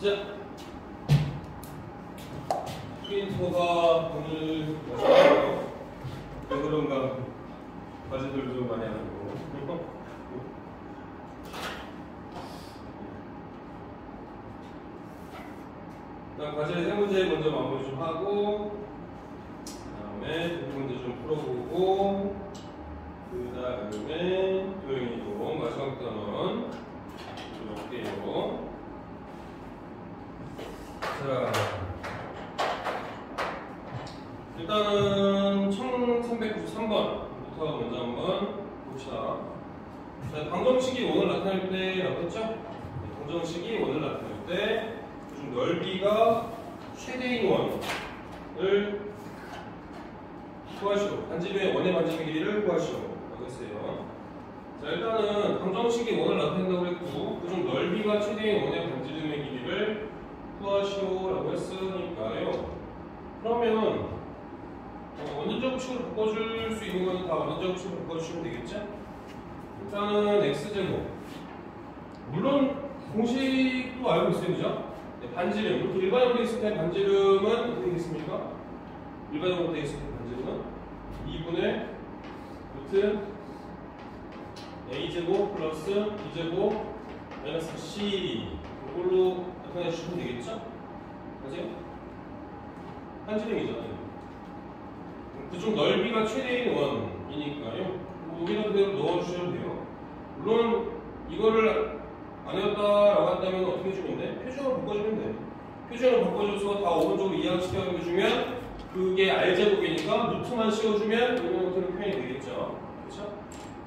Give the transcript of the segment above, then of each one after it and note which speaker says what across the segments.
Speaker 1: 자, 프린터가 오늘 왜 그런가 과제들도 많이 하는 거. 일단 과제 세 문제 먼저 마무리 좀 하고, 그다음에 두 문제 좀 풀어보고, 그다음에 도형이고 마지막 단원 좀 할게요. 자, 일단은 1393번부터 먼저 한번 봅시다. 자, 방정식이 원을 나타낼 때라고 했죠? 방정식이 원을 나타낼 때 좀 넓이가 최대인 원을 구하시오. 반지름의 원의 반지름 길이를 구하시오 라고 했어요. 자, 일단은 방정식이 원을 나타낸다고 했고, 그중 넓이가 최대인 원의 반지름의 길이를 구하시오 라고 했으니까요. 그러면 원전적 법칙으로 바꿔줄 수 있는 건 다 원전적 법칙으로 바꿔주시면 되겠죠? 일단은 x제곱, 물론 공식도 알고 있어요, 그죠? 네, 반지름, 이렇게 일반적으로 되어 있을 때 반지름은 어떻게 되겠습니까? 일반적으로 되어 있을 때 반지름은 2분의 루트 a제곱 플러스 b제곱 마이너스 c, 이걸로 나타내 주시면 되겠죠? 맞아요? 반지름이잖아요. 그중 넓이가 최대인 원이니까요. 여기다 그대로 넣어주셔도 돼요. 물론 이거를 안 외웠다라고 한다면 어떻게 해주면 돼? 표준으로 바꿔주면 돼. 표준으로 바꿔줘서 다 오른쪽으로 이항시켜주면 그게 r제곱이니까 루트만 씌워주면 이런 것들은 표현이 되겠죠. 그렇죠?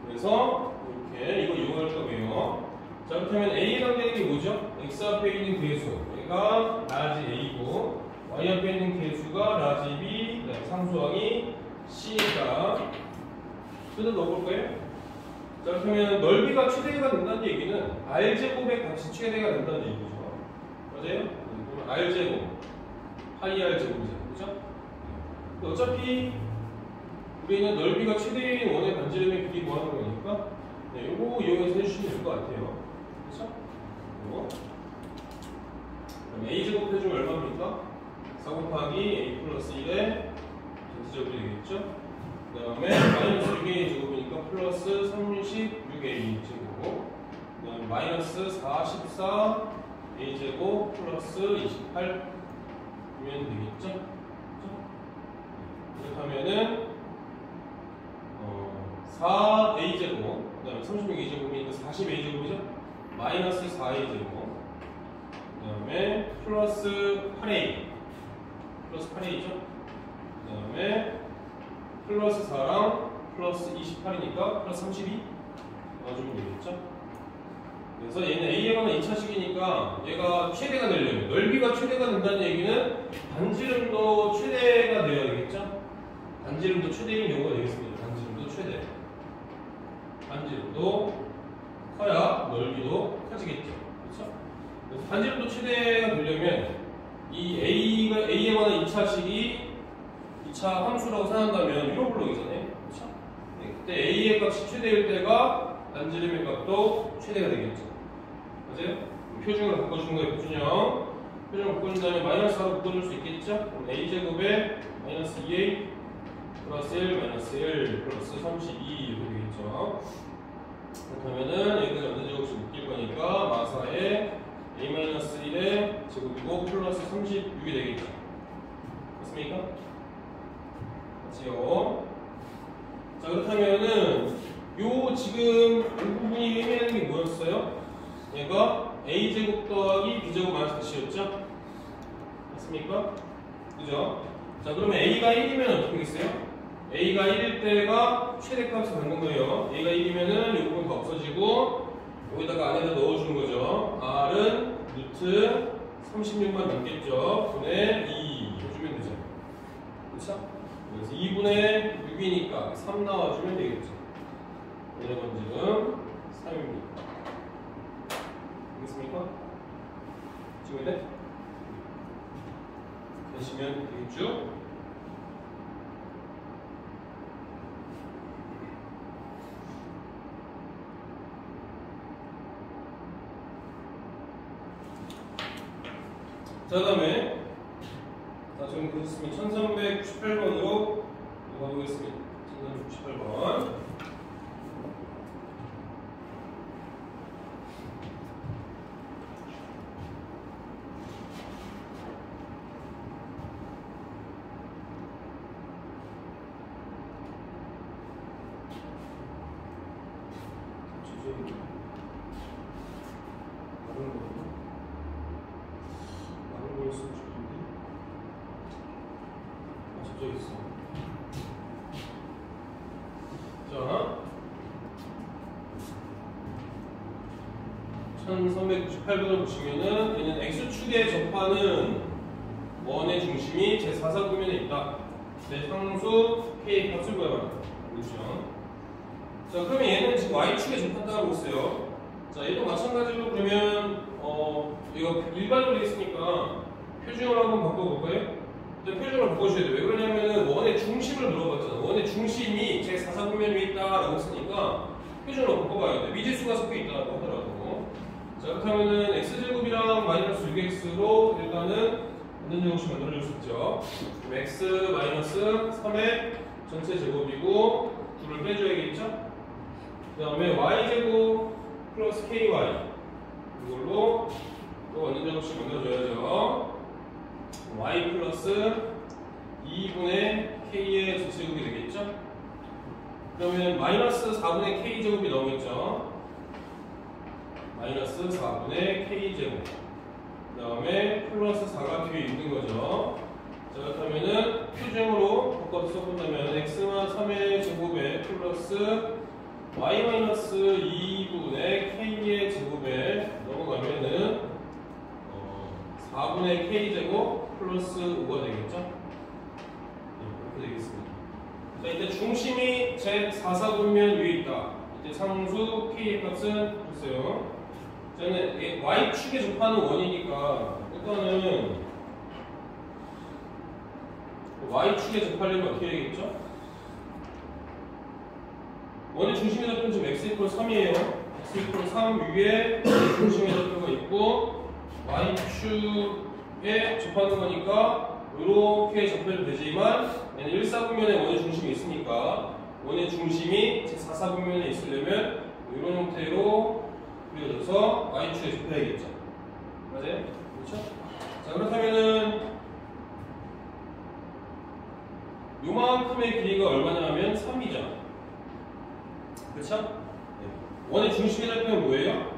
Speaker 1: 그래서 이렇게 이거 이용할 거고요. 자, 그렇다면 A에 관계되는 게 뭐죠? X 앞에 있는 계수, 얘가 라지 A고, Y 앞에 있는 계수가 라지 B, 그다음에 상수항이 C니까 그대로 넣어볼 거예요. 자, 그러면 넓이가 최대가 된다는 얘기는 R제곱의 값이 최대가 된다는 얘기죠. 맞아요? 그럼 R제곱, 파이 R제곱이잖아요. 그죠? 어차피 우리는 넓이가 최대인 원의 반지름의 길이 구하는 거니까 네, 요거 이용해서 해주시면 될 것 같아요. 그렇죠? 그리고 그럼 A제곱 해주면 얼마입니까? 4 곱하기 A 플러스 1의 전체제곱이 되겠죠? 그 다음에 마이너스 6A 제곱이니까 플러스 36A 제곱, 그 다음에 마이너스 44A 제곱 플러스 28 이면 되겠죠? 그렇다면은 4A 제곱, 그 다음에 36A 제곱이니까 40A 제곱이죠? 마이너스 4A 제곱, 그 다음에 플러스 8A, 플러스 8A죠? 그 다음에 플러스 4랑 플러스 28이니까 플러스 32 넣어주면 되겠죠? 그래서 얘는 A에 관한 2차식이니까 얘가 최대가 되려면, 넓이가 최대가 된다는 얘기는 반지름도 최대가 되어야 되겠죠? 반지름도 최대인 경우가 되겠습니다. 반지름도 최대. 반지름도 커야 넓이도 커지겠죠. 그렇죠? 그래서 반지름도 최대가 되려면 이 A에 관한 2차식이 2차 함수라고 생각한다면 유로 블록이잖아요. 그렇죠? 네, 그때 A의 값이 최대일 때가 반지름의 값도 최대가 되겠죠. 맞아요? 표준으로 바꿔주는 거예요. 표준형. 표준으로 바꿔준다면 마이너스 4로 바꿔줄 수 있겠죠? 그럼 A제곱에 마이너스 2A 플러스 1 마이너스 1 플러스 32 이렇게 되겠죠. 그렇다면은 여기까지 완전 제곱씩 묶일 거니까 마사에 A-1의 제곱이고 플러스 36이 되겠죠. 맞습니까? 맞지요? 자, 그렇다면은 요 지금 이 부분이 의미하는 게 뭐였어요? 얘가 A제곱 더하기 B제곱 마이너스 4였죠? 맞습니까? 그죠? 자, 그러면 A가 1이면 어떻게 되겠어요? A가 1일 때가 최대값을 갖는 거예요. A가 1이면은 이 부분 다 없어지고 여기다가 안에다 넣어주는 거죠. R은 루트 36만 넘겠죠. 분의 2 해주면 되죠. 그렇죠? 그래서 2분의 6이니까 3 나와주면 되겠죠. 얘네 번지름 3입니다. 알겠습니까? 지금 돼? 되시면 되겠죠? 자, 그다음에 지금 보셨으면 1398번으로 가보겠습니다. 1398번. 자, 1398번을 보시면은 얘는 x축에 접하는 원의 중심이 제4사구면에 있다. 제 상수 k 값을 구해봐라. 그렇죠? 자, 그러면 얘는 지금 y축에 접한다고 했어요. 자, 얘도 마찬가지로 그러면 이거 일반으로 되어 있으니까 표준으로 한번 바꿔볼까요? 표준으로 바꿔주셔야 돼요. 왜 그러냐면은 원의 중심을 물어봤잖아. 원의 중심이 제4사구면 위에 있다라고 했으니까 표준으로 바꿔봐야 돼. 미지수가 섞여 있다고 하더라도. 자, 그렇다면은 x제곱이랑 마이너스 6x로 일단은 완전 정식 만들어줄 수 있죠. x 마이너스 3의 전체 제곱이고 9를 빼줘야겠죠? 그 다음에 y제곱 플러스 ky 이걸로 또 완전 정식 만들어줘야죠. y 플러스 2분의 k의 제곱이 되겠죠? 그러면 마이너스 4분의 k제곱이 나오겠죠? 마이너스 4분의 k제곱. 그 다음에 플러스 4가 뒤에 있는 거죠. 자, 그렇다면은 표준으로 바꿔서 써본다면 x만 3의 제곱에 플러스 y 마이너스 2분의 k의 제곱에 넘어가면은 4분의 k제곱 플러스 5가 되겠죠? 네, 이렇게 되겠습니다. 자, 이때 중심이 제4사분면 위에 있다. 이때 상수 k의 값은 글쎄요. 저는 y축에 접하는 원이니까 일단은 y축에 접하려면 어떻게 되겠죠? 원의 중심에 접하는 지금 x 이퀄 3이에요. x 이퀄 3 위에 중심에 접하가 있고 y축에 접하는 거니까 이렇게 접해도 되지만 얘는 1사분면에 원의 중심이 있으니까 원의 중심이 제4사분면에 있으려면 이런 형태로 그려져서 y축에 접해야겠죠. 맞아요? 그렇죠? 자, 그렇다면은 요만큼의 길이가 얼마냐면 3이죠. 그렇죠? 네. 원의 중심에 잡히면 뭐예요?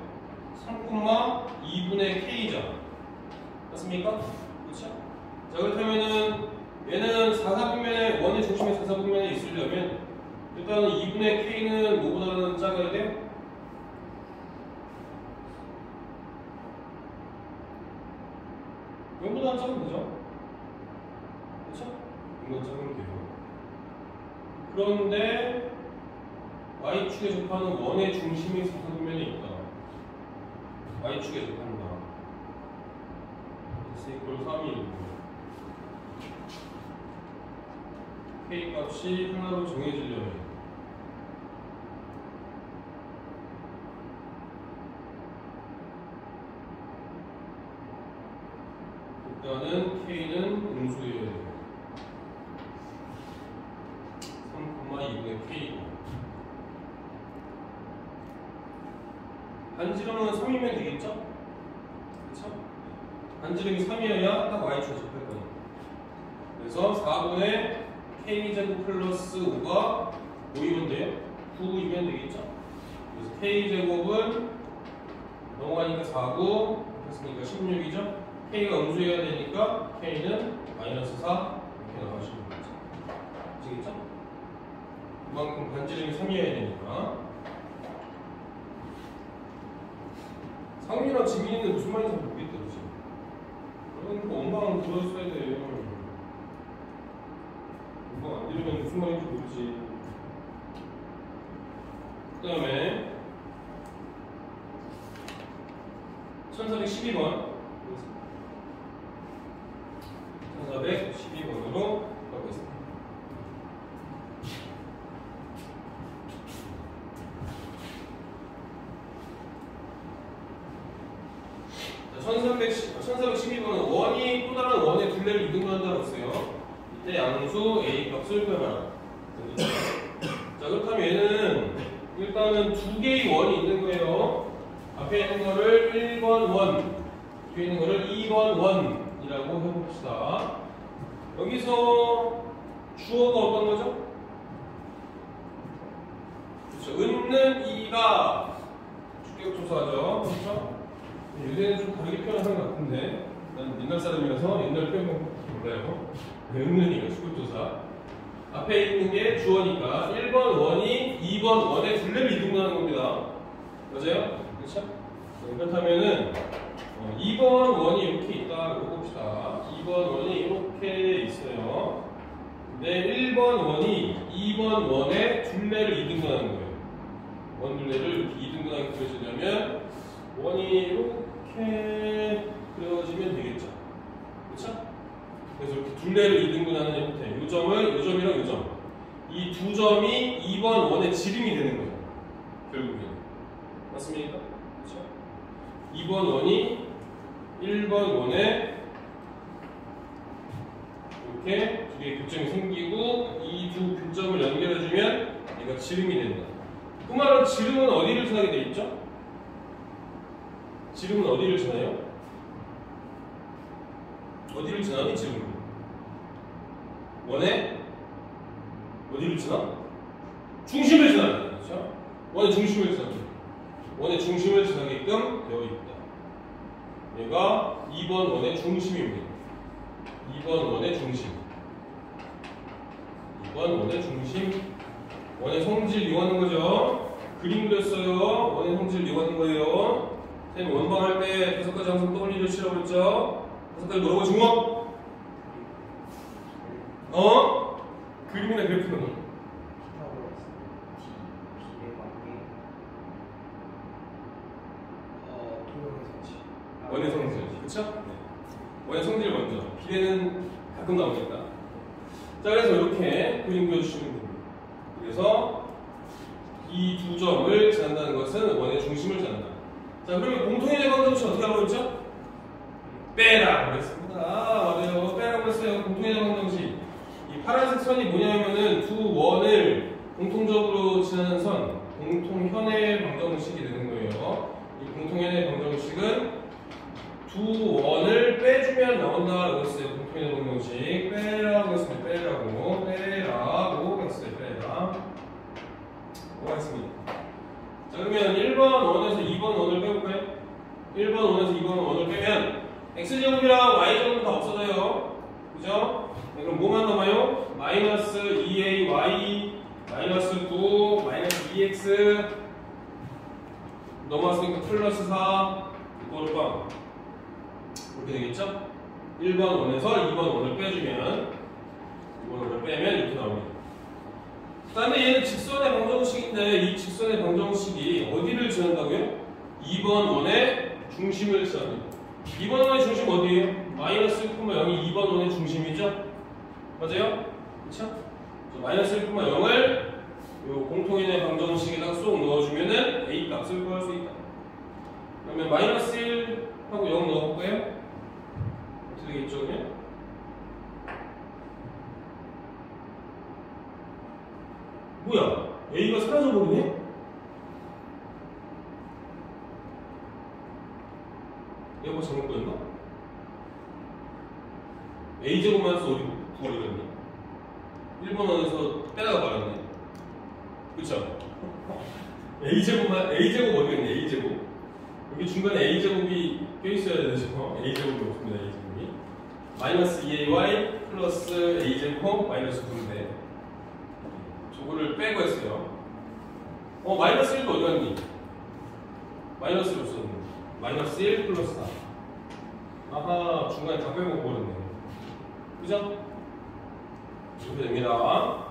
Speaker 1: 3,2분의 k죠. 맞습니까? 그렇죠? 자, 그렇다면은 얘는 4사분면에 원의 중심이 4사분면에 있으려면 일단은 2분의 k는 뭐보다는 작아야 돼요? 0보다는 작으면 되죠? 그렇죠? 0보다 작으면 돼요. 그런데 y축에 접하는 원의 중심이 4사분면에 있다. y축에 접한다. x 이퀄 3이 k 값이 하나로 정해지려면 일단은 k는 음수여야 돼요. 3,2분의 k고 반지름은 3이면 되겠죠? 그렇죠? 반지름이 3이어야 딱 y축에 접할 거니까. 그래서 4분의 k제곱 플러스 5가 5이면 돼요? 9이면 되겠죠? 그래서 k제곱은 넘어가니까 4고 했으니까 16이죠? k가 음수여야 되니까 k는 마이너스 4 이렇게 나가시면 되죠. 아시겠죠? 그만큼 반지름이 3이어야 되니까. 상민이랑 지민이는 무슨 말인지 모르겠다, 그치? 그러니까 엄마는 들어줘야 돼요. 엄마가 안 들으면 무슨 말인지 모르지. 그 다음에 1412번 1412번으로 가보겠습니다. 1412번은 원이 또 다른 원의 둘레를 이등분한다고 했어요. 이때 양수 A 값을 구해봐라. 자, 그렇다면 얘는 일단은 두 개의 원이 있는 거예요. 앞에 있는 거를 1번 원, 뒤에 있는 거를 2번 원이라고 해봅시다. 여기서 주어가 어떤 거죠? 그렇죠. 은는 2가 주격조사죠. 그렇죠? 요새는 좀 다르게 표현하는 것 같은데 난 옛날 사람이라서 옛날 표현 몰라요. 은는이가 주격조사. 앞에 있는 게 주어니까 1번 원이 2번 원의 둘레를 이등분하는 겁니다. 맞아요? 그렇죠? 그렇다면은 2번 원이 이렇게 있다고 봅시다. 2번 원이 이렇게 있어요. 근데 1번 원이 2번 원의 둘레를 이등분하는 거예요. 원 둘레를 이렇게 이등분하게 그려주려면 원이 이렇게 그려지면 되겠죠. 그렇죠? 그래서 이렇게 둘레를 이등분하는 형태. 요 점이랑 요 점. 이 두 점이 2번 원의 지름이 되는 거예요. 결국에는. 맞습니까? 그렇죠? 2번 원이 1번 원에 이렇게 두 개의 교점이 생기고 이 두 교점을 연결해주면 얘가 지름이 된다. 그 말은 지름은 어디를 지나게 돼 있죠? 지름은 어디를 지나요? 어디를 지나니 지름은? 원의 어디를 지나? 중심을 지나게 돼. 그렇죠? 원의 중심을 지나게. 원의 중심을 지나게끔 되어 있다. 얘가 2번 원의 중심입니다. 2번 원의 중심. 2번 원의 중심. 원의 성질 이용하는 거죠. 그림 그렸어요. 원의 성질 이용하는 거예요. 선생님 원방 할 때 5가지 항상 떠올리려 치라고 했죠. 5가지 뭐라고 주목? 그림이나 그래프는 원의 성질, 그쵸? 네. 원의 성질 먼저. 비례는 가끔 나오니까. 자, 그래서 이렇게 그림 그려주시면 됩니다. 그래서 이 두 점을 지난다는 것은 원의 중심을 지난다. 자, 그러면 공통의 방정식 어떻게 하라고 했죠? 빼라 그랬습니다. 맞아요. 빼라고 했어요. 공통의 방정식. 이 파란색 선이 뭐냐면은 두 원을 공통적으로 지나는 선, 공통현의 방정식이 되는 거예요. 이 공통현의 방정식은 두 원을 빼주면 나온다라고 했어요. 공통현의 방정식. 빼라고 했습니다. 빼라고 했어요. 빼라. 뭐가 있습니다. 자, 그러면 1번 원에서 2번 원을 빼볼까요? 1번 원에서 2번 원을 빼면 x제곱이랑 y제곱은 다 없어져요. 그죠? 네, 그럼 뭐만 남아요? 마이너스 2ay, 마이너스 9, 마이너스 2x 넘어왔으니까 플러스 4 이거를 빵 이렇게 되겠죠? 1번 원에서 2번 원을 빼주면 2번 원을 빼면 이렇게 나옵니다. 그 다음에 얘는 직선의 방정식인데 이 직선의 방정식이 어디를 지난다고요? 2번 원의 중심을 지납니다. 2번 원의 중심 어디예요? 마이너스 1,0이 2번 원의 중심이죠? 맞아요? 그쵸? 마이너스 1,0을 공통인의 방정식에다가 쏙 넣어주면은 A 값을 구할 수 있다. 그러면 마이너스 1하고 0 넣어볼까요? 어떻게 되겠죠, 그러면? 뭐야? A가 사라져버리네? 내가 뭐 잘못 보였나? A제곱만 써 어디 구하려고 1번 원에서 빼다가 말았네. 그쵸? A제곱 어디 있네, A제곱. 여기 중간에 A제곱이 껴있어야 되죠. A제곱이 없습니다, A제곱이. 마이너스 2ay 플러스 A제곱 마이너스 9인데 저거를 빼고 했어요. 마이너스 1도 어디 갔니? 마이너스 1 없었는데. 마이너스 1 플러스 4. 아하, 중간에 다 빼고 버렸네. 그죠? 이렇게 됩니다.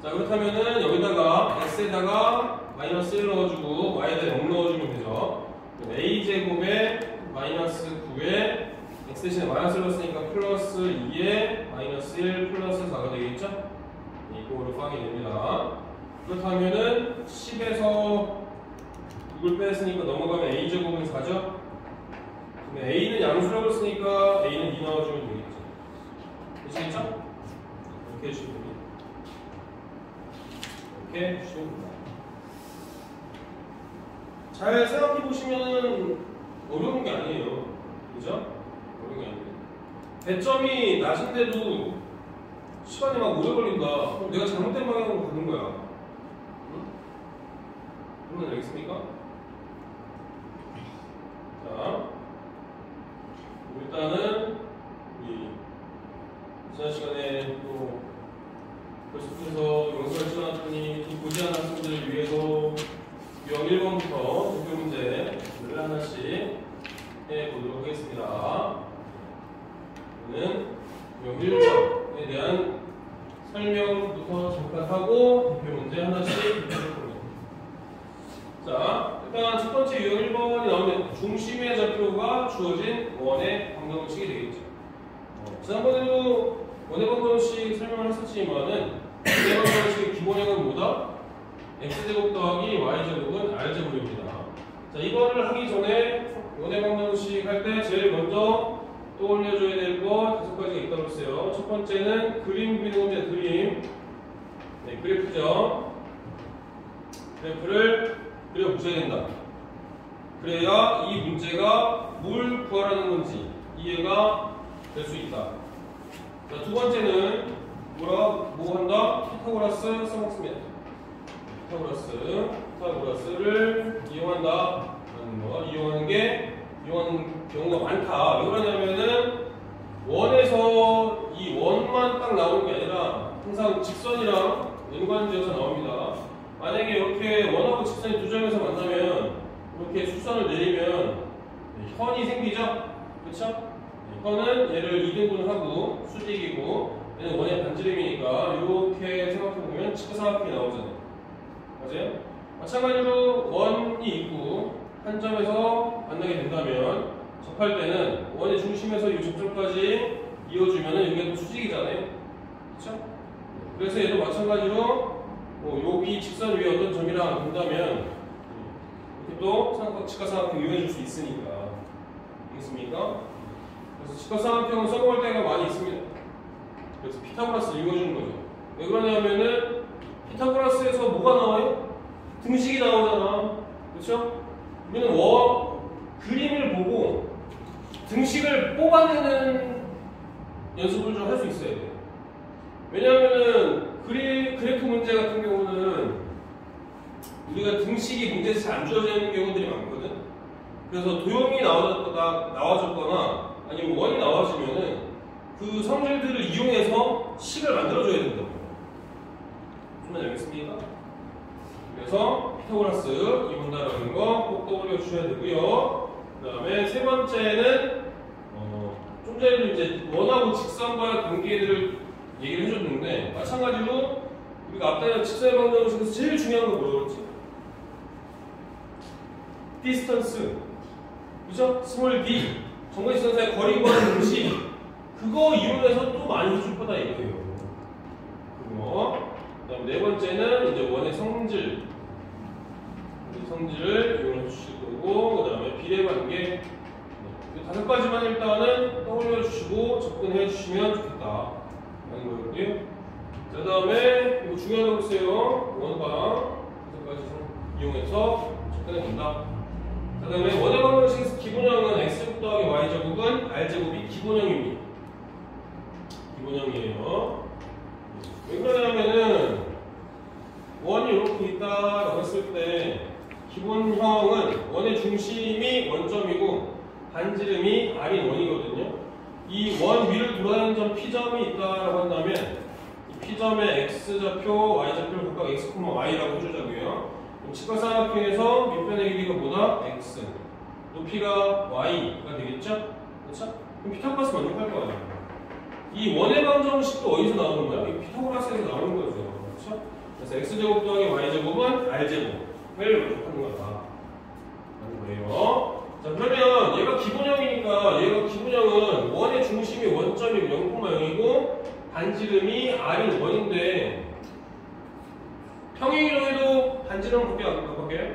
Speaker 1: 자, 그렇다면은 여기다가 x에다가 마이너스 1 넣어주고 y에다 0 넣어주면 되죠. a제곱에 마이너스 9에 x 대신에 마이너스 1 넣었으니까 플러스 2에 마이너스 1 플러스 4가 되겠죠? 이거로 빵이 됩니다. 그렇다면은 10에서 6을 뺐으니까 넘어가면 a제곱은 4죠? A는 양수라고 했으니까 A는 2 넣어주면 되겠죠. 되시겠죠? 이렇게 해주시면 됩니다. 이렇게 해주시면 됩니다. 잘 생각해보시면 어려운 게 아니에요. 그죠? 어려운 게 아니에요. 배점이 낮은데도 시간이 막 오래 걸린다. 그럼 내가 잘못된 방향으로 가는 거야. 응? 그러면 알겠습니까? 자, 일단은 우리 지난 시간에 또 계속해서 영상을 찍어놨더니 또 보지 않은 학생들을 위해서 유형 1번부터 도표 문제를 하나씩 해보도록 하겠습니다. 오늘은 유형 1번에 대한 설명부터 잠깐 하고 도표 문제 하나씩 해보도록 하겠습니다. 자, 일단 첫 번째 유형 1번이 나오는 중심의 좌표가 주어진 원의 방정식이 되겠죠. 지난번에도 원의 방정식 설명을 했었지만은 원의 방정식의 기본형은 뭐다? x제곱 더하기 y제곱은 r제곱입니다. 자, 이거를 하기 전에 원의 방정식 할 때 제일 먼저 떠올려줘야 될 거 5가지가 있다고 했어요. 첫 번째는 그림 그리는 겁니다. 그림. 네, 그래프죠. 그래프를 그려보셔야 된다. 그래야 이 문제가 뭘 구하라는 건지 이해가 될 수 있다. 자, 두 번째는 뭐 한다? 피타고라스 써먹습니다. 피타고라스를 이용한다. 이용하는 경우가 많다. 왜 그러냐면은 원에서 이 원만 딱 나오는 게 아니라 항상 직선이랑 연관지어서 나옵니다. 만약에 이렇게 원하고 직선이 두 점에서 만나면 이렇게 수선을 내리면 현이 생기죠? 그렇죠? 현은 얘를 2등분하고 수직이고 얘는 원의 반지름이니까 이렇게 생각해보면 직사각형이 나오잖아요. 맞아요? 마찬가지로 원이 있고 한 점에서 만나게 된다면 접할 때는 원의 중심에서 이 접점까지 이어주면 이게 또 수직이잖아요. 그렇죠? 그래서 얘도 마찬가지로 여기 직선 위에 어떤 점이랑 본다면 이렇게 또 직각삼각형 이용해줄 수 있으니까. 알겠습니까? 그래서 직각삼각형을 써먹을 때가 많이 있습니다. 그래서 피타고라스를 이용해주는 거죠. 왜 그러냐면은 피타고라스에서 뭐가 나와요? 등식이 나오잖아. 그렇죠? 우리는 그림을 보고 등식을 뽑아내는 연습을 좀 할 수 있어야 돼요. 왜냐하면은 그래프 문제 같은 경우는 우리가 등식이 문제에서 잘 안 주어지는 경우들이 많거든. 그래서 도형이 나와줬거나 아니면 원이 나와지면은 그 성질들을 이용해서 식을 만들어줘야 된다고. 정말 알겠습니까? 그래서 피타고라스 이용한다라는 거 꼭 떠올려 주셔야 되고요. 그 다음에 세 번째는 좀 전에도 이제 원하고 직선과의 관계들을 얘기를 해줬는데 마찬가지로 우리가 앞에 직선의 방정식에서 제일 중요한 거 뭐라고 그랬지? 디스턴스, 그죠? 스몰 d, 정거지선사의 거리 구하는 공식 그거 이용해서 또 많이 해줄 거다 이거예요. 그거. 그 다음 네 번째는 이제 원의 성질을 이용해 주실 거고, 그 다음에 비례관계. 이 5가지만 일단은 떠올려 주시고 접근해 주시면 좋겠다 하는 거였고요. 자, 그 다음에 이거 중요한 거 보세요. 원과 5가지 이용해서 접근해 본다. 그 다음에 원의 방정식에서 기본형은 x제곱 더하기 y제곱은 r제곱이 기본형입니다. 기본형이에요. 왜 그러냐면은 원이 이렇게 있다라고 했을 때 기본형은 원의 중심이 원점이고 반지름이 r인 원이거든요. 이 원 위를 돌아다니는 점 P점이 있다라고 한다면 이 P점의 x좌표, y좌표를 각각 x, y라고 해주자고요. 직각삼각형에서 밑변의 길이가 뭐다? x. 높이가 y가 되겠죠? 그렇죠? 그럼 피타고라스 만족할 거 아니에요. 이 원의 방정식도 어디서 나오는 거야? 이 피타고라스에서 나오는 거죠. 그렇죠? 그래서 x제곱 더하기 y제곱은 r제곱을 만족하는 거다. 라는 거예요. 자, 그러면 얘가 기본형이니까 얘가 기본형은 원의 중심이 원점이고 0,0이고 반지름이 r인 원인데 평행이라고 해도 반지름은 바뀌어요?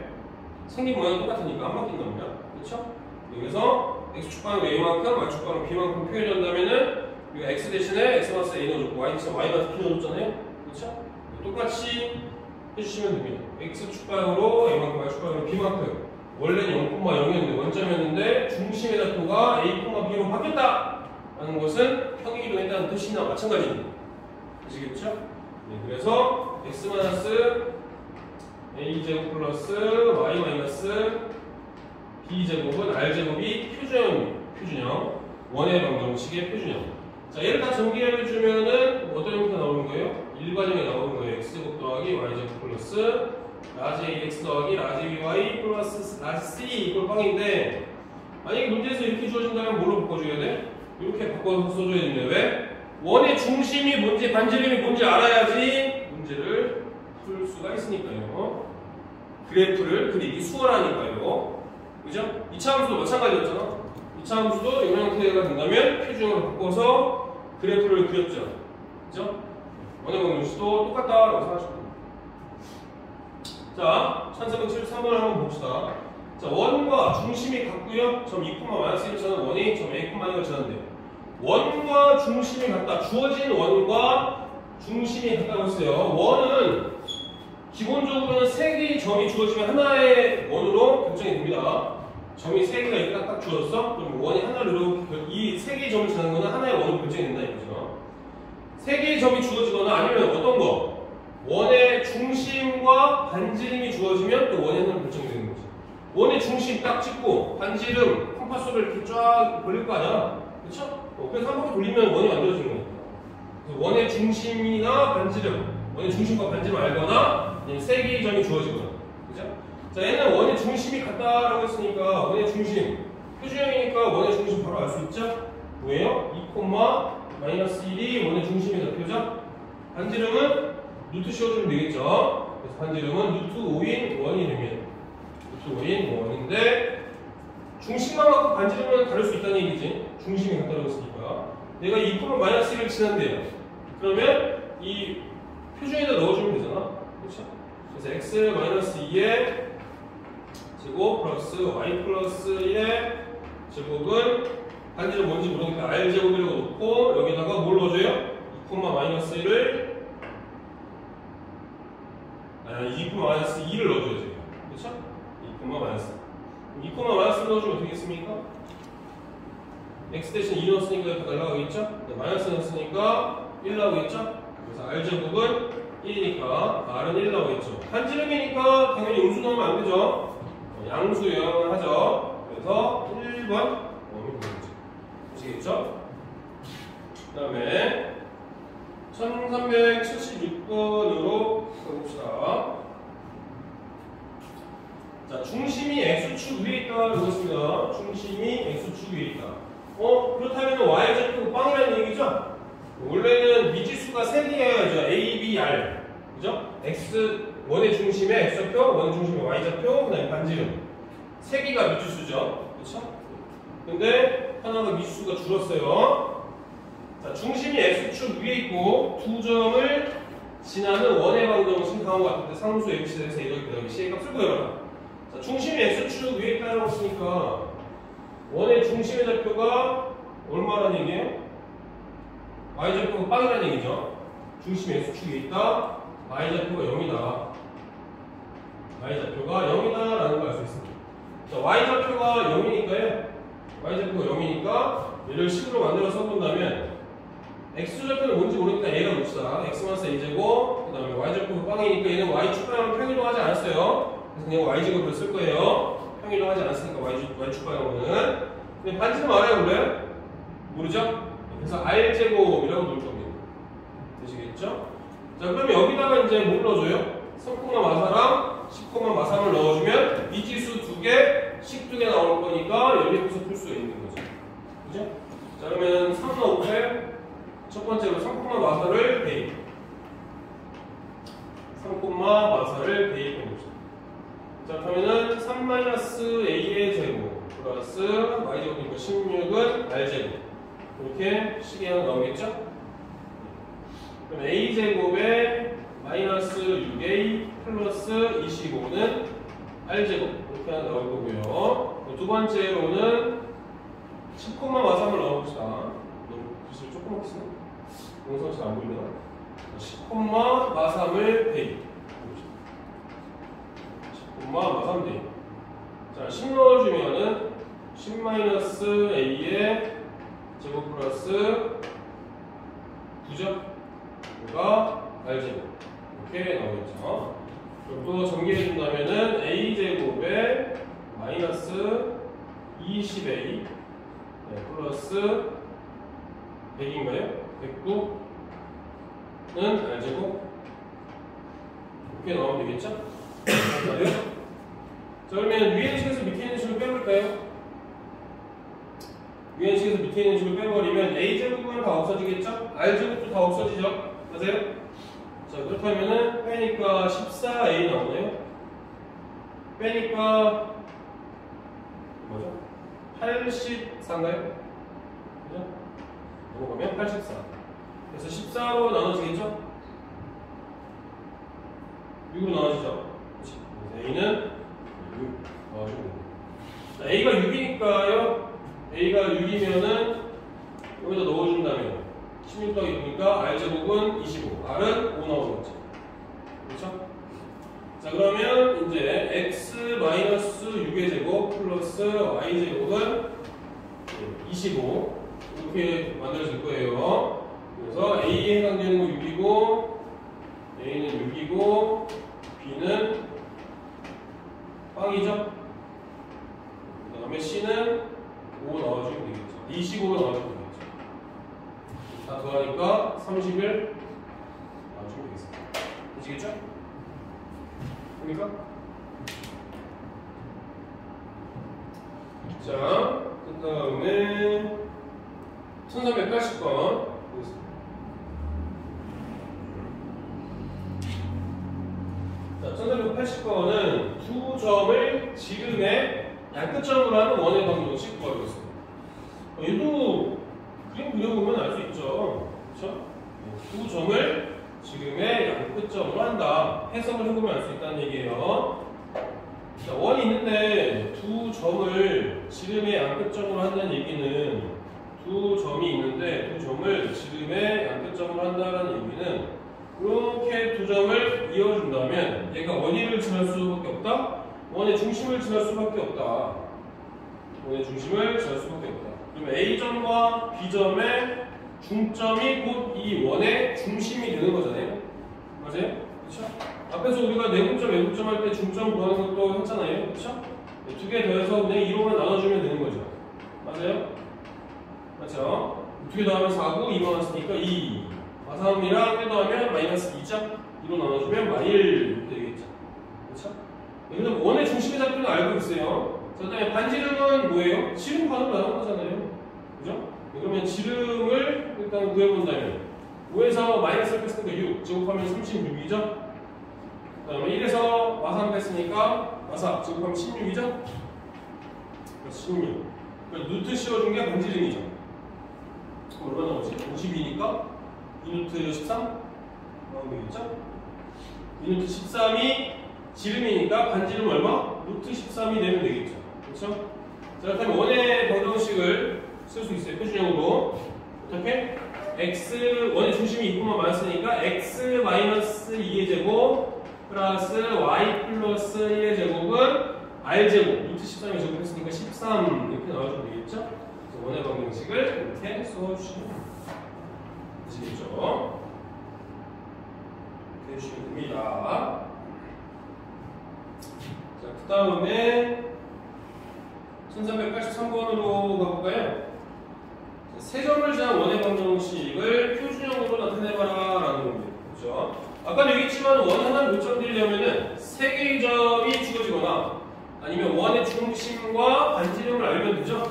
Speaker 1: 생긴 모양은 똑같으니까 안 바뀐답니다. 그렇죠? 여기서 x축방으로 a만큼, y축방으로 b만큼 표현한다면은 우리가 x 대신에 x 마이너스 a 넣어줬고 y 대신에 y 마이너스 b 넣어줬잖아요. 그렇죠? 똑같이 해주시면 됩니다. x축방으로 a만큼, y축방으로 b만큼. 원래는 0,0이었는데 원점이었는데 중심의 좌표가 a, b로 바뀌었다! 라는 것은 평행이동했다는 뜻이나 마찬가지입니다. 아시겠죠? 네, 그래서 x 마이너스 a제곱 플러스 y 마이너스 b제곱은 r제곱이 표준형, 원의 방정식의 표준형. 자, 얘를 다 전개해주면은 어떤 형태가 나오는 거예요? 일반형이 나오는 거예요. x제곱 더하기 y제곱 플러스 라지 ax 더하기 라지 by 플러스 라지 c 이꼴 빵인데, 만약에 문제에서 이렇게 주어진다면 뭘로 바꿔줘야 돼? 이렇게 바꿔서 써줘야 됩니다. 왜? 원의 중심이 뭔지 반지름이 뭔지 알아야지 문제를 풀 수가 있으니까요. 그래프를 그리기 수월하니까요. 그죠? 2차 함수도 마찬가지였잖아. 2차 함수도 이런 형태가 된다면 표준형으로 바꿔서 그래프를 그렸죠. 그죠? 원의 방정식도 똑같다라고 생각하시면 됩니다. 자, 1373번을 한번 봅시다. 자, 원과 중심이 같고요. 점 2,-1을 지나는 원이 점 a,1을 지난대요. 원과 중심이 같다. 주어진 원과 중심이 같다고 했어요. 원은 기본적으로는 3개의 점이 주어지면 하나의 원으로 결정이 됩니다. 점이 3개가 이렇게 딱 주어졌어? 그럼 원이 하나로 이 3개의 점을 지나는 거는 하나의 원으로 결정이 된다 이거죠. 3개의 점이 주어지거나 아니면 어떤 거? 원의 중심과 반지름이 주어지면 또 원의 하나로 결정이 되는 거지. 원의 중심 딱 찍고 반지름 컴파스로 이렇게 쫙 벌릴 거 아니야? 그쵸? 그래서 한 바퀴 돌리면 원이 만들어지는 거니까. 그래서 원의 중심이나 반지름, 원의 중심과 반지름을 알거나 3개의 점이 주어지거나. 그죠? 자, 얘는 원의 중심이 같다라고 했으니까 원의 중심, 표준형이니까 원의 중심 바로 알 수 있죠? 뭐예요? 2,-1이 원의 중심의 좌표죠? 반지름은 루트 씌워주면 되겠죠? 그래서 반지름은 루트 5인 원이 됩니다. 루트 5인 원인데 중심만 갖고 반지름은 다를 수 있다는 얘기지. 중심이 같다고 했으니까. 내가 2,-1을 지난대요. 그러면 이 표준에다 넣어주면 되잖아. 그렇죠? 그래서 x-2의 제곱 플러스 y 플러스 1의 제곱은 반지름 뭔지 모르니까 r제곱이라고 놓고 여기다가 뭘 넣어줘요? 2,-1을 2,-2를 넣어줘야지. 그렇죠? 2,-2 넣어주면 어떻게 겠습니까? x 대신 2 넣었으니까 이렇게 날라가겠죠? 마이너스 넣었으니까 1 나오겠죠? 그래서 r제곱은 1이니까 r은 1 나오겠죠. 반지름이니까 당연히 음수 넣으면 안 되죠? 양수 영을 하죠. 그래서 1번 원이 되겠죠. 아시겠죠? 그 다음에 1376번으로 가봅시다. 자, 중심이 x축 위에 있다고 했습니다. 중심이 x축 위에 있다. 그렇다면 y좌표 빵이라는 얘기죠? 원래는 미지수가 3개여야죠. a, b, r. 그죠? x, 원의 중심에 x좌표, 원의 중심에 y좌표, 그 다음에 반지름. 3개가 미지수죠. 그쵸? 근데 하나가 미지수가 줄었어요. 자, 중심이 x축 위에 있고 두 점을 지나는 원의 방정식 다음과 같은데 상수 abc에 대해서 a 더하기 c의 값을 구해봐라. 자, 중심이 x축 위에 있다고 했으니까 원의 중심의 좌표가 얼마라는 얘기예요? y좌표가 빵이라는 얘기죠. 중심이 x축 위에 있다. y좌표가 0이다. y좌표가 0이다 라는 걸 알 수 있습니다. 자, y좌표가 0이니까요. y좌표가 0이니까 얘를 식으로 만들어 써본다면 x좌표는 뭔지 모르니까 a가 봅시다. x-a제곱 그 다음에 y좌표가 빵이니까 얘는 y축방향으로 평이동하지 않았어요. 그래서 그냥 y제곱을 쓸 거예요. 평이동하지 않았으니까 y축방향으로는. 근데 반지름 알아요, 몰라요? 모르죠? 그래서 r제곱이라고 놓을 겁니다. 되시겠죠? 자, 그러면 여기다가 이제 뭘 넣어줘요? 3,마사랑 10,마삼을 넣어주면 미지수 2개, 식 2개 나올 거니까 연립해서 풀 수 있는 거죠. 그죠? 자, 그러면 3, 5에 첫 번째로 3,마사를 대입. 3,마사를 대입해봅시다. 자, 그러면은 3-a의 제곱 플러스 y제곱이니까 16은 r제곱. 이렇게 식이 하나 나오겠죠? 그럼 a제곱에 마이너스 6a 플러스 25는 r제곱 이렇게 하나 나올 거고요. 두 번째로는 자, 10 넣어주면은 10-a의 제곱 플러스 9죠? 뭐가 r제곱 이렇게 나오겠죠. 그리고 또 전개해준다면은 a제곱에 마이너스 20a 플러스 100인가요? 109는 r제곱 이렇게 나오면 되겠죠? 자, 그러면 위에 있는 식에서 밑에 있는 식을 빼볼까요? 위에 있는 식에서 밑에 있는 식을 빼버리면 a제곱은 다 없어지겠죠? r제곱도 다 없어지죠? 맞아요? 자, 그렇다면은 빼니까 14a 나오네요. 빼니까 뭐죠? 84인가요? 그죠? 넘어가면 84. 그래서 14로 나눠지겠죠? 6으로 나눠지죠? 그렇지. a는 6 나와주면 됩니다. 자, a가 6이니까요. a가 6이면은 여기다 넣어준다면 16 더하기 6이니까 r제곱은 25, r은 5 나오겠죠. 그렇죠? 자, 그러면 이제 x-6의 제곱 플러스 y제곱은 25 이렇게 만들어질 거예요. 그래서 a에 해당되는 거 6이고 a는 6이고 b는 빵이죠. 그 다음에 c는 5 나와주면 되겠죠. 25가 나와주면 되겠죠. 다 더하니까 30을 나와주면 되겠습니다. 되시겠죠? 됩니까? 자, 그 다음에 1380번 보겠습니다. 자, 1380번은 두 점을 지름의 양끝점으로 하는 원의 방정식 구하겠습니다. 얘도 그림 그려보면 알 수 있죠. 그렇죠? 두 점을 지름의 양끝점으로 한다. 해석을 해보면 알 수 있다는 얘기예요. 자, 원이 있는데 두 점을 지름의 양끝점으로 한다는 얘기는 두 점이 있는데 두 점을 지름의 양끝점으로 한다는 얘기는 이렇게 두 점을 이어준다면 얘가 원위를 지날 수밖에 없다. 원의 중심을 지날 수밖에 없다. 원의 중심을 지날 수밖에 없다. 그러면 A점과 B점의 중점이 곧 이 원의 중심이 되는 거잖아요. 맞아요? 그렇죠? 앞에서 우리가 내분점, 외분점 할 때 중점 구하는 것도 했잖아요. 그렇죠? 두 개 더해서 그냥 2로만 나눠주면 되는 거죠. 맞아요? 맞죠? 두 개 더하면 4고 2만 왔으니까 2. 마삼이랑 1 더하면 마이너스 2죠? 2로 나눠주면 -1 이렇게 되겠죠. 그렇죠? 여기서 원의 중심의 작도는 알고 있어요. 자, 그 다음에 반지름은 뭐예요? 지름 반으로 나눈 거잖아요. 그죠? 그러면 지름을 일단 구해본다면 5에서 마이너스를 뺐으니까 6 제곱하면 36이죠? 그 다음에 1에서 마삼 뺐으니까 마사 제곱하면 16이죠? 그래서 16. 루트 씌워준 게 반지름이죠. 그럼 얼마 나오지? 52니까 2루트 13 나오면 되겠죠? 2루트 13이 지름이니까 반지름 얼마? 루트 13이 되면 되겠죠. 그렇죠? 자, 그렇다면 원의 방정식을 쓸 수 있어요. 표준형으로. 어떻게? x, 원의 중심이 2분만 많았으니까 x-2의 제곱 플러스 y 플러스 1의 제곱은 r제곱, 루트 13의 제곱 했으니까 13 이렇게 나와주면 되겠죠? 그래서 원의 방정식을 이렇게 써주시면 되시겠죠? 이렇게 해주시면 됩니다. 자, 그 다음에 1383번으로 가볼까요? 세 점을 지난 원의 방정식을 표준형으로 나타내봐라 라는 겁니다. 그렇죠? 아까도 얘기했지만 원 하나를 고점드리려면은 세 개의 점이 주어지거나 아니면 원의 중심과 반지름을 알면 되죠?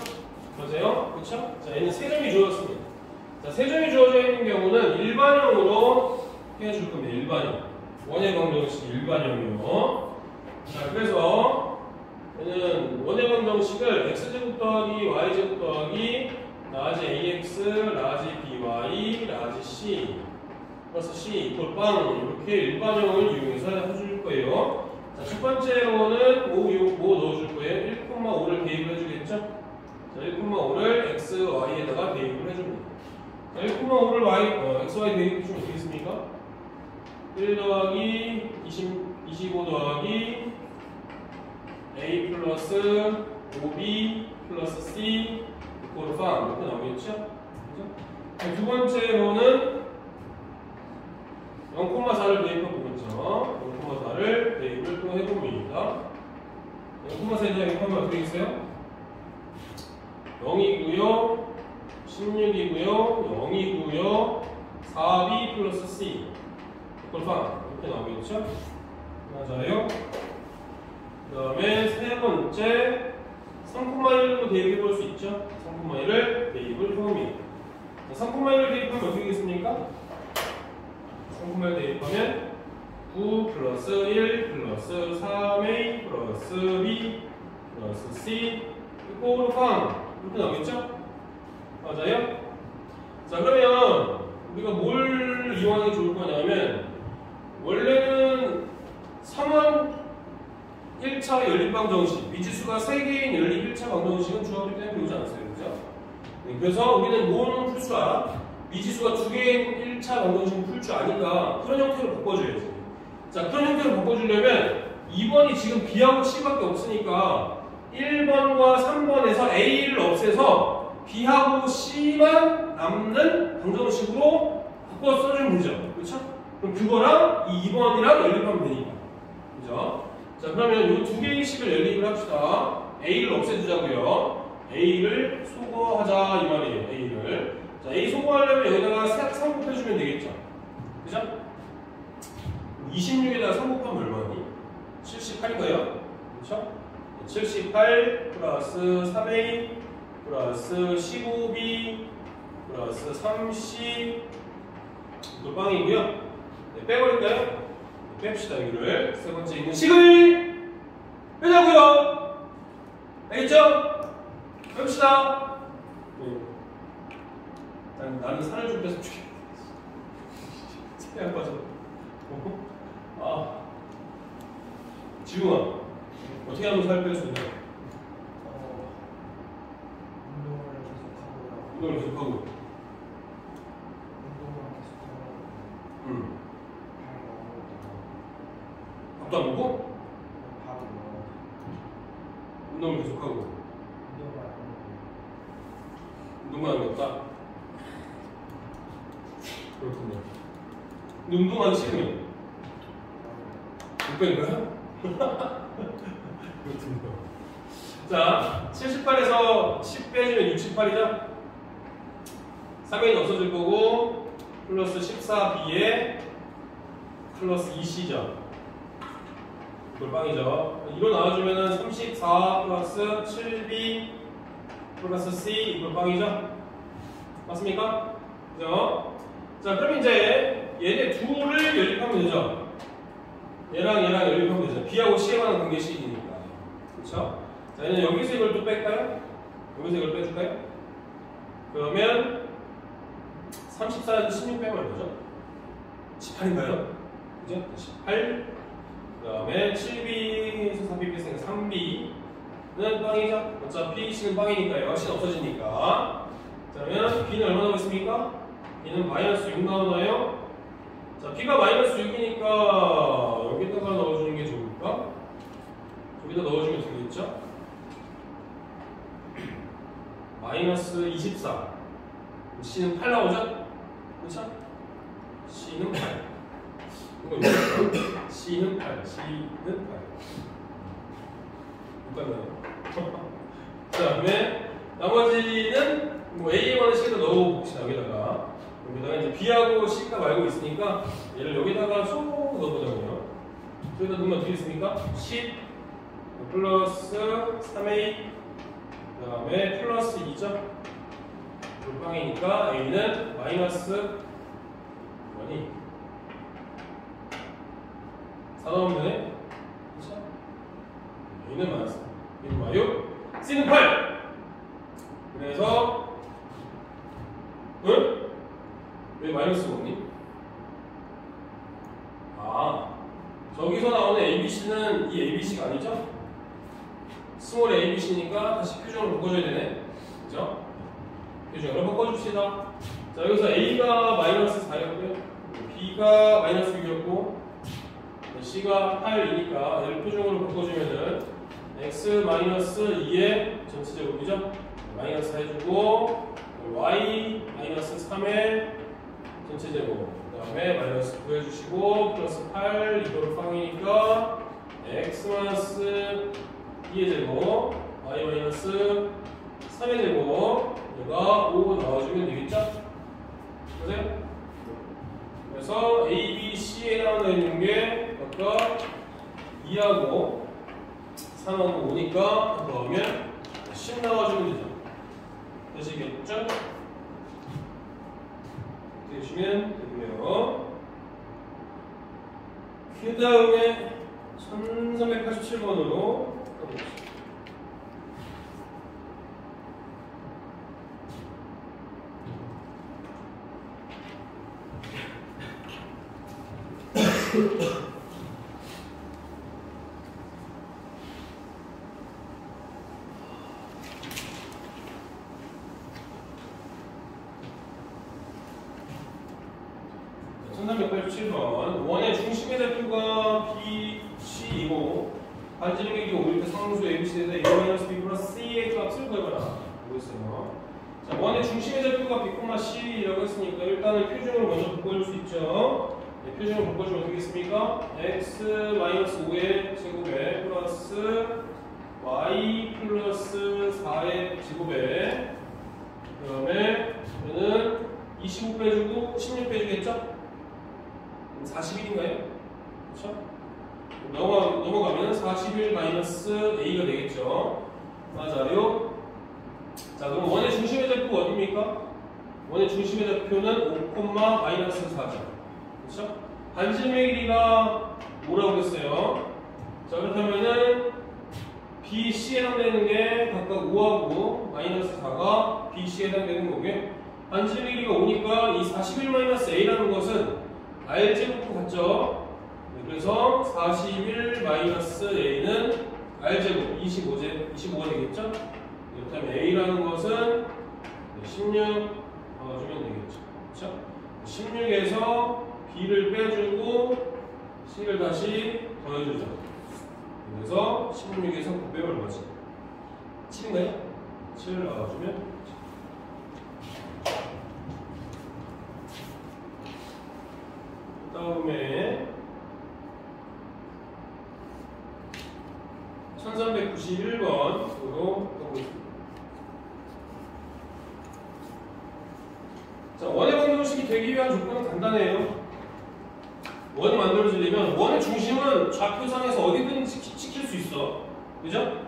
Speaker 1: 맞아요? 그렇죠? 자, 얘는 세 점이 주어졌습니다. 자, 세 점이 주어져 있는 경우는 일반형으로 해줄 겁니다. 일반형. 원의 방정식 일반형이요. 자, 그래서 얘는 원의 방정식을 x제곱 더하기 y제곱 더하기 라지 ax, 라지 by, 라지 c 플러스 c 이퀄 빵 이렇게 일반형을 이용해서 해줄 거예요. 자, 첫 번째로는 뭐 넣어줄 거예요? 1,5를 대입을 해주겠죠? 자, 1,5를 x, y에다가 대입을 해줍니다. 자, 1,5를 x, y 대입해주면 어떻게 습니까? 1 더하기 25 더하기 A 플러스 5B 플러스 C 이코르 5 이렇게 나오겠죠? 그죠? 두 번째로는 0,4를 대입해 보겠죠. 0,4를 대입을 또 해봅니다. 0,4에 대입하면 어떻게 있어요? 0이고요, 16이고요, 0이고요, 4B 플러스 C 이코르 5 이렇게 나오겠죠? 맞아요. 그 다음에 세 번째 3,1로 대입해 볼 수 있죠? 3,1을 대입을 해봅니다. 3,1을 대입하면 어떻게 되겠습니까? 3,1 대입하면 9 플러스 1 플러스 3A 플러스 B 플러스 C 이코르 5 이렇게 나오겠죠? 맞아요? 자, 그러면 우리가 뭘 이용하는 게 좋을 거냐면 원래는 3원 1차 연립방정식, 미지수가 3개인 연립 1차 방정식은 중학교 때는 배우지 않았어요. 그죠? 네, 그래서 우리는 뭐는 풀 줄 알아? 미지수가 2개인 1차 방정식은 풀 줄 아니까 그런 형태로 바꿔줘야지. 자, 그런 형태로 바꿔주려면 2번이 지금 B하고 C밖에 없으니까 1번과 3번에서 A를 없애서 B하고 C만 남는 방정식으로 바꿔 써주면 되죠. 그렇죠? 그럼 그거랑 이 2번이랑 연립하면 되니까. 그죠? 자, 그러면 이 두 개의 식을 연립을 합시다. A를 없애주자고요. A를 소거하자 이 말이에요. A를. 자, A 소거하려면 여기다가 3 곱해주면 되겠죠. 그죠? 26에다가 3 곱하면 얼마니? 78인가요? 그렇죠? 78 플러스 3A 플러스 15B 플러스 30 이거 빵이고요. 네, 빼버릴까요? 뺍시다. 여기를 세 번째 있는 식을 빼자고요. 알겠죠? 뺍시다. 네. 나는 살을 좀 뺐으면 좋겠다. 세안 빠져. 아, 지웅아, 어떻게 하면 살 뺄 수 있냐? 운동을 계속하고. 밥도 안 먹고? 운동을 계속하고. 운동만 하는 게 없다? 그렇군요. 근데 운동하기 싫으면? 못 빼는 거야? 그렇군요. 자, 78에서 10 빼주면 68이죠? 3A는 없어질 거고, 플러스 14B에 플러스 2C죠. 이걸 빵이죠. 이거 나와주면은 34 플러스 7B 플러스 C 이걸 빵이죠. 맞습니까? 그죠? 자, 그럼 이제 얘네 둘을 연립하면 되죠. 얘랑 연립하면 되죠. B하고 C에 관한 관계식이니까. 그렇죠? 자, 얘는 여기서 이걸 또 뺄까요? 여기서 이걸 빼줄까요? 그러면 34에서 16 빼면 얼마죠? 18인가요? 그죠? 18 그 다음에 7B에서 4B 뺐으니까 3B는 빵이죠? 어차피 C는 빵이니까요. C는 없어지니까. 자, 그러면 B는 얼마 나오겠습니까? B는 마이너스 6 나오나요? 자, B가 마이너스 6이니까 여기다가 넣어주는 게 좋을까? 여기다 넣어주면 되겠죠? 마이너스 24 C는 8 나오죠? 그렇죠? C는 8 C는 8 C는 8 못 갔나요? 그 다음에 나머지는 뭐 A에 관한 C에다 넣어봅시다. 여기다가 이제 B하고 C가 알고 있으니까 얘를 여기다가 쏙 넣어보자고요. 여기다 넣으면 어떻게 있습니까? 10 플러스 3A 그 다음에 플러스 2죠? 물방이니까 A는 마이너스 뭐니? 4 나오면 되네? 그쵸? A는 마이너스 B는 마유 C는 8 그래서 응? 왜 마이너스 먹니? 아, 저기서 나오는 ABC는 이 ABC가 아니죠? 스몰 ABC니까 다시 표준으로 바꿔줘야 되네. 그죠? 표준으로 바꿔줍시다. 자, 여기서 A가 마이너스 4였고요. B가 마이너스 6이었고 C가 8이니까 얘를 표준으로 바꿔주면은 x 마이너스 2의 전체 제곱이죠. 마이너스 해주고 y 마이너스 3의 전체 제곱 그 다음에 마이너스 9 해주시고 플러스 8 이거를 빵이니까 x 마이너스 2의 제곱 y 마이너스 3의 제곱 얘가 5 나와주면 되겠죠? 그래? 그래서 a, b, c에 나와 있는 게 각각 2하고 3하고 5니까 그러면 10 나와주면 되죠. 되시겠죠? 되시면 되고요. 그 다음에 1387번으로 가보겠습니다. 원의 중심의 대표가 B, C이고 반지름의 길이 5m 상수 ABC에다 A 마이너스 B 플러스 C의 값을 구해봐라. 보겠어요. 자, 원의 중심의 대표가 B, C라고 했으니까 일단은 표준으로 먼저 바꿔줄 수 있죠. 네, 표준으로 바꿔주면 어떻게 겠습니까? X 마이너스 5의 제곱에 플러스 Y 플러스 4의 제곱에 그 다음에 얘는 25 빼주고 16 빼주겠죠? 41인가요? 그렇죠? 넘어가면 41 마이너스 A가 되겠죠? 맞아요. 자, 그럼 원의 중심의 대표가 어디입니까? 원의 중심의 대표는 5, 마이너스 4죠. 그렇죠? 반지름의 길이가 뭐라고 했어요? 자, 그렇다면은 B, C에 해당되는 게 각각 5하고 마이너스 4가 B, C에 해당되는 거고요. 반지름의 길이가 5니까 이 41 마이너스 A라는 것은 R제곱과 같죠? 그래서 41 마이너스 A는 R제곱 25가 되겠죠? 그렇다면 A라는 것은 16 넣어주면 되겠죠. 그렇죠? 16에서 B를 빼주고 C를 다시 더해주죠. 그래서 16에서 9 빼면 얼마지? 7인가요? 7을 넣어주면 다음에 1391번으로 가보겠습니다. 자, 원의 방정식이 되기 위한 조건은 간단해요. 원이 만들어지려면 원의 중심은 좌표상에서 어디든지 찍힐 수 있어. 그죠?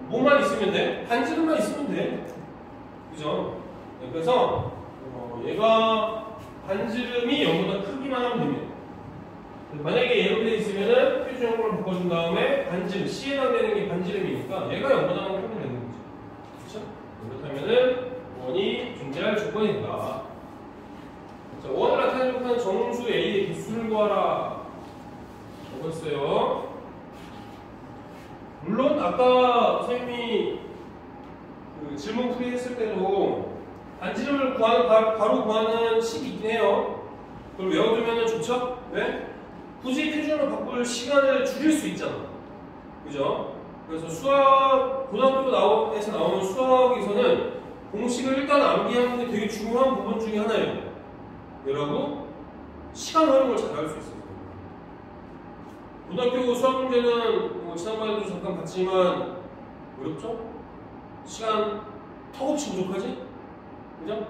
Speaker 1: 뭐만 있으면 돼? 반지름만 있으면 돼. 그죠? 네, 그래서 얘가 반지름이 0보다 크기만 하면 됩니다. 만약에 이렇게 돼 있으면은 표준형으로 바꿔준 다음에 반지름, C에 해당되는 게 반지름이니까 얘가 0보다 크면 되는 거죠. 그렇죠? 그렇다면은 원이 존재할 조건이 된다. 자, 원을 나타내지 못하는 정수 A의 개수를 구하라. 적었어요. 물론 아까 선생님이 그 질문 풀이 했을 때도 반지름을 바로 구하는 식이 있긴 해요. 그걸 외워두면 좋죠? 왜? 굳이 표준으로 바꿀 시간을 줄일 수 있잖아. 그죠? 그래서 수학, 고등학교에서 나오는 수학에서는 공식을 일단 암기하는 게 되게 중요한 부분 중에 하나예요. 왜라고? 시간 활용을 잘 할 수 있어요. 고등학교 수학 문제는 뭐 지난번에도 잠깐 봤지만 어렵죠? 시간 턱없이 부족하지? 그죠?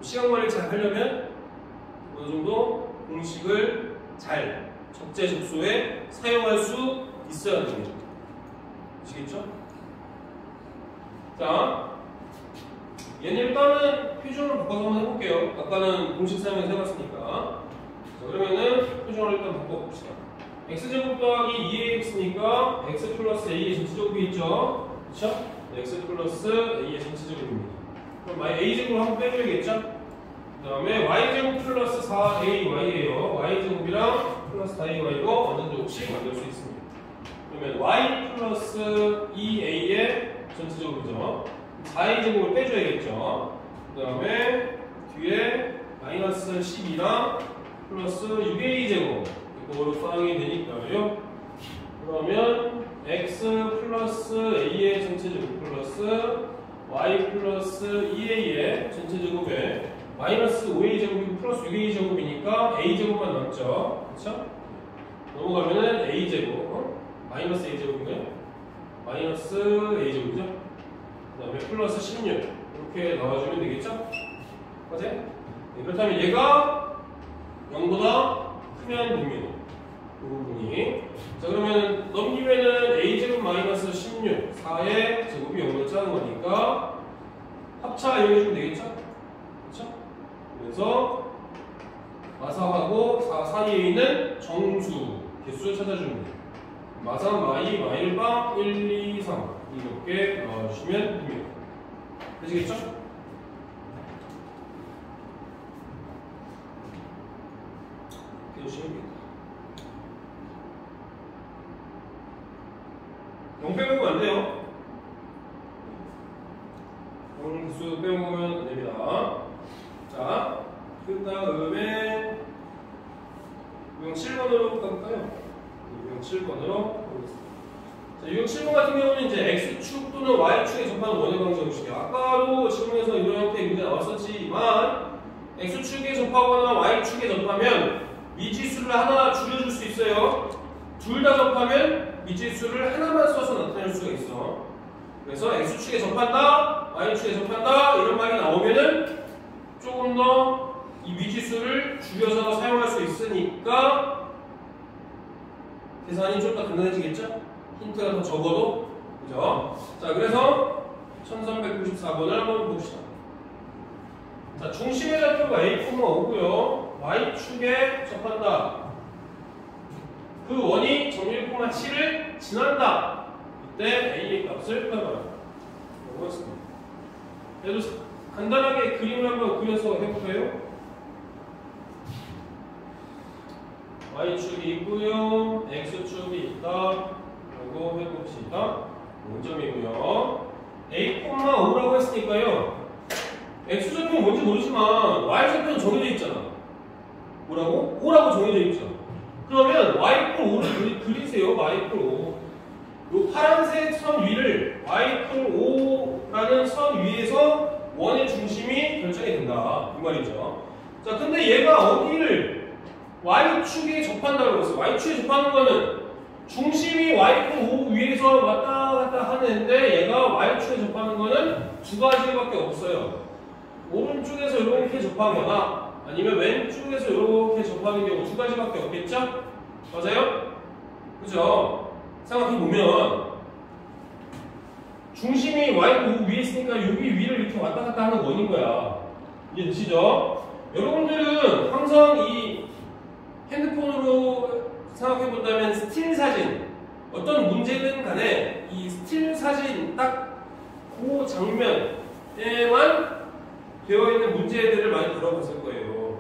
Speaker 1: 시간 관리 잘 하려면 어느 정도 공식을 잘 적재적소에 사용할 수 있어야 됩니다. 아시겠죠? 자, 얘는 일단은 표준으로 바꿔서 한번 해볼게요. 아까는 공식 사용해서 해봤으니까. 자, 그러면은 표준으로 일단 바꿔봅시다. x제곱 더하기 2ax니까 x 플러스 a의 전체제곱이 있죠? 그쵸? x 플러스 a의 전체제곱입니다. 그럼 a제곱을 한번 빼줘야겠죠? 그 다음에 y제곱 플러스 4ay예요. y제곱이랑 플러스 4ay로 어느 족씩 만들 수 있습니다. 그러면 y 플러스 2a의 전체제곱이죠. 4a제곱을 빼줘야겠죠. 그 다음에 뒤에 마이너스 12랑 플러스 6a제곱 이거로 사용이 되니까요. 그러면 x 플러스 a의 전체 제곱 플러스 y 플러스 2a의 전체 제곱에 마이너스 5a 제곱이고 플러스 6a 제곱이니까 a 제곱만 남죠. 그렇죠? 넘어가면은 a 제곱, 마이너스 a 제곱인가요? 마이너스 a 제곱이죠. 그다음에 플러스 16 이렇게 나와주면 되겠죠? 맞아요? 네, 그렇다면 얘가 0보다 크면 됩니다. 이 부분이. 자, 그러면 넘기면은 a제곱 마이너스 16 4의 제곱이 0보다 작은 거니까 합차 이용해주면 되겠죠? 그렇죠? 그래서 마사하고 4 사이에 있는 정수 개수를 찾아주면 돼요. 마사, 마이, 마일방 1, 2, 3 이렇게 넣어주시면 됩니다. 되시겠죠? 이렇게 해주시면 됩니다. 0 빼먹으면 안 돼요. 0수 빼먹으면 안 됩니다. 자, 그 다음에 유형 7번으로 가볼까요? 유형 7번으로 가보겠습니다. 자, 유형 7번 같은 경우는 이제 X축 또는 Y축에 접하는 원의 방정식 형식이에요. 아까도 질문에서 이런 형태의 문제 나왔었지만 X축에 접하거나 Y축에 접하면 미지수를 하나 줄여줄 수 있어요. 둘 다 접하면 미지수를 하나만 써서 나타낼 수가 있어. 그래서 X축에 접한다, Y축에 접한다 이런 말이 나오면은 조금 더 이 미지수를 줄여서 사용할 수 있으니까 계산이 좀 더 간단해지겠죠? 힌트가 더 적어도. 그죠? 자, 그래서 1394번을 한번 봅시다. 자, 중심의 좌표가 A, 5고요. Y축에 접한다. 그 원이 정밀, 7을 지난다. 이때 A의 값을 구해봐라. 라고 했습니다. 그래도 간단하게 그림을 한번 그려서 해볼까요? Y축이 있고요. X축이 있다. 라고 해봅시다. 0점이고요. A, 5라고 했으니까요. X좌표는 뭔지 모르지만 Y좌표는 정해져 있잖아. 뭐라고? 5라고 정해져 있죠. 그러면 Y=5를 그리세요. Y=5. 요 파란색 선 위를 Y=5라는 선 위에서 원의 중심이 결정이 된다. 이 말이죠. 자, 근데 얘가 어디를 Y축에 접한다고 했어요. Y축에 접하는 거는 중심이 Y=5 위에서 왔다 갔다 하는데 얘가 Y축에 접하는 거는 두 가지밖에 없어요. 오른쪽에서 이렇게 접하거나 아니면 왼쪽에서 이렇게 접하는 경우 두 가지밖에 없겠죠? 맞아요? 그죠? 생각해보면 중심이 Y5 위에 있으니까 여기 위를 이렇게 왔다 갔다 하는 원인 거야. 이해되시죠? 여러분들은 항상 이 핸드폰으로 생각해본다면 스틸 사진, 어떤 문제든 간에 이 스틸 사진 딱 그 장면에만 되어있는 문제들을 많이 들어봤을 거예요.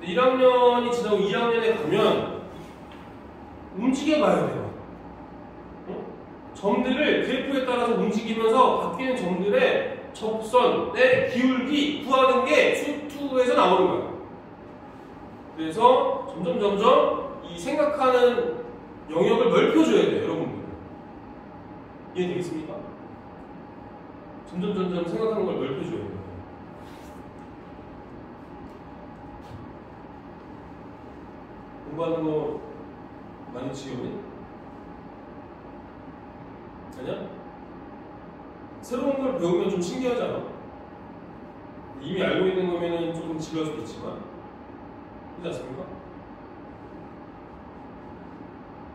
Speaker 1: 1학년이 지나고 2학년에 가면 움직여봐야 돼요. 점들을 그래프에 따라서 움직이면서 바뀌는 점들의 접선의 기울기 구하는 게 수투에서 나오는 거예요. 그래서 점점 이 생각하는 영역을 넓혀줘야 돼요, 여러분들. 이해되겠습니까? 점점 생각하는 걸 넓혀줘야 돼요. 공부하는 거 많이 지겨우니? 아니야? 새로운 걸 배우면 좀 신기하잖아. 이미 알고 있는 거면은 조금 지루할 수도 있지만, 그렇지 않습니까?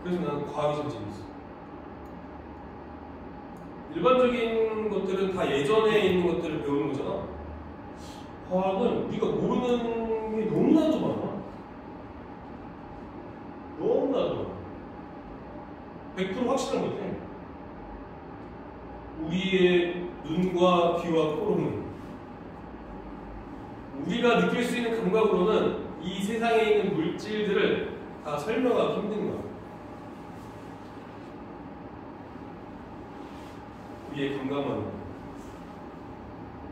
Speaker 1: 그래서 나는 과학이 제일 재밌어. 일반적인 것들은 다 예전에 있는 것들을 배우는 거잖아. 과학은 우리가 모르는 게 너무나도 많아. 너무나도 많아. 100% 확실한 것 같아. 우리의 눈과 귀와 코로는 우리가 느낄 수 있는 감각으로는 이 세상에 있는 물질들을 다 설명하기 힘든 거야. 우리의 감각만으로.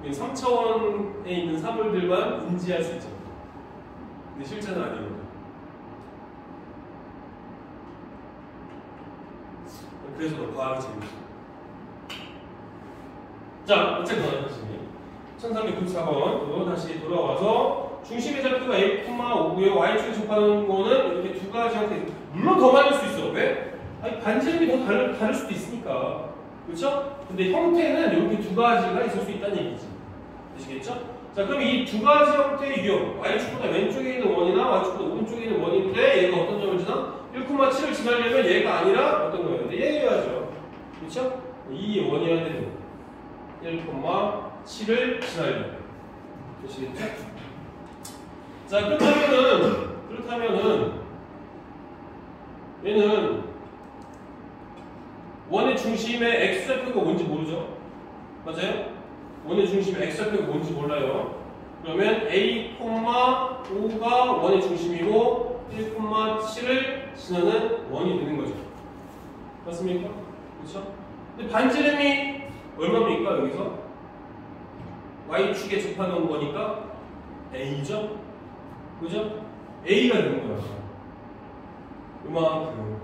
Speaker 1: 3차원에 있는 사물들만 인지할 수 있잖아. 근데 실제는 아니거든. 그래서 너 과학이 재밌어. 자, 어쨌든 1394번 다시 돌아와서 중심의 좌표가 a,5고요. y축에 접하는 거는 이렇게 두 가지 형태. 물론 더 많을 수 있어. 왜? 아니 반지름이 더 다를 수도 있으니까. 그렇죠? 근데 형태는 이렇게 두 가지가 있을 수 있다는 얘기지. 되시겠죠? 자, 그럼 이 두 가지 형태의 유형, y축보다 왼쪽에 있는 원이나 y축보다 오른쪽에 있는 원인데 얘가 어떤 점을 지나? 1,7을 지나려면 얘가 아니라 어떤 거예요? 근데 얘여야죠. 그렇죠? 이 원이어야 되는 1,7을 지나려면. 되시겠죠? 자, 그렇다면은 얘는 원의 중심의 x좌표가 뭔지 모르죠? 맞아요? 원의 중심의 x좌표가 뭔지 몰라요. 그러면 a,5가 원의 중심이고 1,7을 지나는 원이 되는 거죠. 맞습니까? 그렇죠? 근데 반지름이 얼마입니까? 여기서 y축에 접하는 거니까 a죠? 그죠? a가 되는 거야. 이만큼.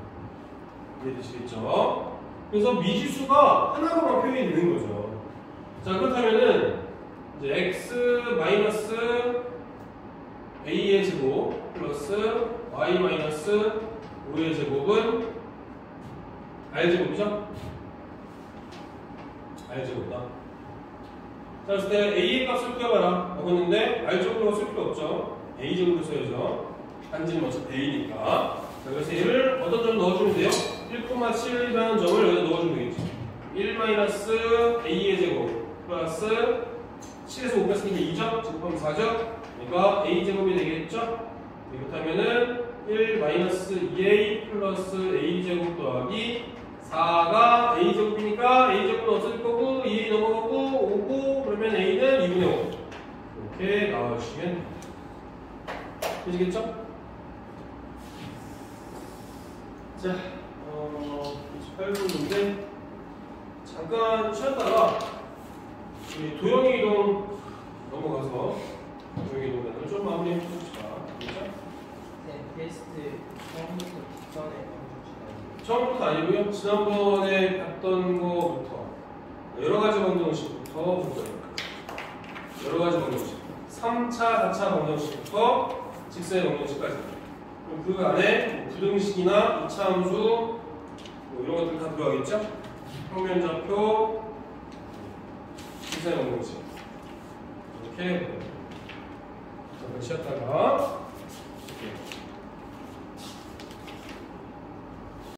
Speaker 1: 이해되시겠죠? 그래서 미지수가 하나로만 표현이 되는 거죠. 자, 그렇다면은 이제 x 마이너스 a의 제곱 플러스 y 마이너스 5의 제곱은 r 제곱이죠? r 제곱이다. 자, 그랬을 때 a의 값을 구해봐라 라고 했는데 r 제곱으로 쓸 필요 없죠. a 제곱으로 써야죠. 반지는 어차피 a니까. 자, 그래서 얘를 어떤 점 넣어주면 돼요? 1,7이라는 점을 여기다 넣어주면 되겠죠. 1-a의 제곱 플러스 7에서 5 뺐으니까 2죠? 제곱하면 4죠? 그러니까 a제곱이 되겠죠? 그렇다면은 1-2a 플러스 a제곱 더하기 4가 a제곱이니까 a제곱은 없을 거고 2a 넘어가고 5고 그러면 a는 2분의 5 이렇게 나와주시면 되시겠죠? 자, 28분인데 잠깐 쉬었다가 우리 도형의 이동 넘어가서 도형의 이동을 좀 마무리 해봅시다. 그렇죠?
Speaker 2: 네, 테스트 처음부터 직전에 해주시나요?
Speaker 1: 처음부터 아니고요. 지난번에 봤던 거부터 여러 가지 방정식부터 볼 거예요. 여러 가지 방정식. 3차, 4차 방정식부터 직선의 방정식까지. 그럼 그 안에 뭐 부등식이나 이차함수 뭐 이런 것들 다 들어가겠죠? 평면좌표, 직선의 방정식. 이렇게 잠깐 쉬었다가